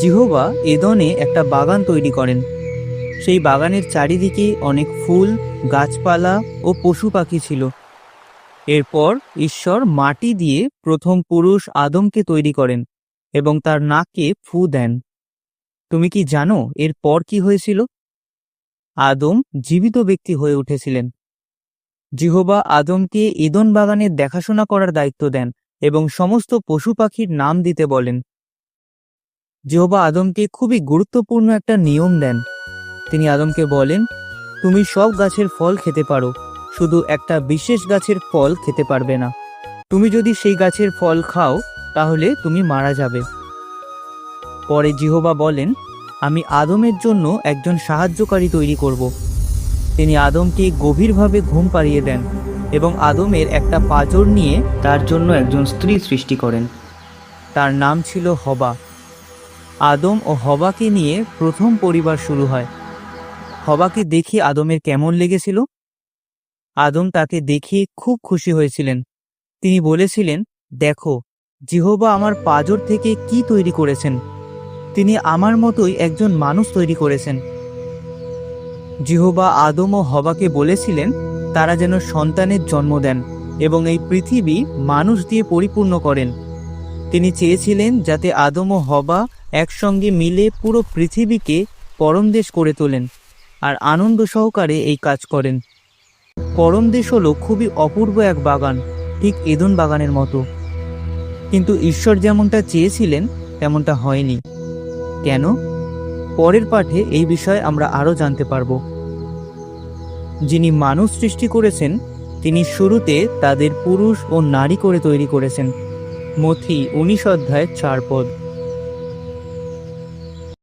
Jehovah এদনে একটা বাগান তৈরি করেন। সেই বাগানের চারিদিকে অনেক ফুল, গাছপালা ও পশু পাখি ছিল। এরপর ঈশ্বর মাটি দিয়ে প্রথম পুরুষ আদমকে তৈরি করেন এবং তার নাকে ফু দেন। তুমি কি জানো এরপর কি হয়েছিল? আদম জীবিত ব্যক্তি হয়ে উঠেছিলেন। জিহোবা আদমকে এদন বাগানের দেখাশোনা করার দায়িত্ব দেন এবং সমস্ত পশু পাখির নাম দিতে বলেন। জিহোবা আদমকে খুবই গুরুত্বপূর্ণ একটা নিয়ম দেন। তিনি আদমকে বলেন, তুমি সব গাছের ফল খেতে পারো, শুধু একটা বিশেষ গাছের ফল খেতে পারবে না। তুমি যদি সেই গাছের ফল খাও তাহলে তুমি মারা যাবে। পরে জিহোবা বলেন, আমি আদমের জন্য একজন সাহায্যকারী তৈরি করব। তিনি আদমকে গভীরভাবে ঘুম পাড়িয়ে দেন এবং আদমের একটা পাঁজর নিয়ে তার জন্য একজন স্ত্রী সৃষ্টি করেন। তার নাম ছিল হবা। আদম ও হবাকে নিয়ে প্রথম পরিবার শুরু হয়। হবাকে দেখে আদমের কেমন লেগেছিল? আদম তাকে দেখে খুব খুশি হয়েছিলেন। তিনি বলেছিলেন, দেখো, জিহোবা আমার পাঁজর থেকে কি তৈরি করেছেন। তিনি আমার মতোই একজন মানুষ তৈরি করেছেন। জিহোবা আদম ও হবাকে বলেছিলেন তারা যেন সন্তানের জন্ম দেন এবং এই পৃথিবী মানুষ দিয়ে পরিপূর্ণ করেন। তিনি চেয়েছিলেন যাতে আদম ও হবা একসঙ্গে মিলে পুরো পৃথিবীকে পরমদেশ করে তোলেন আর আনন্দ সহকারে এই কাজ করেন। পরমদেশ হলো খুবই অপূর্ব এক বাগান, ঠিক এদন বাগানের মতো। কিন্তু ঈশ্বর যেমনটা চেয়েছিলেন তেমনটা হয়নি। কেন? পরের পাঠে এই বিষয়ে আমরা আরও জানতে পারব। যিনি মানুষ সৃষ্টি করেছেন তিনি শুরুতে তাদের পুরুষ ও নারী করে তৈরি করেছেন। মথি 19 অধ্যায় 4 পদ।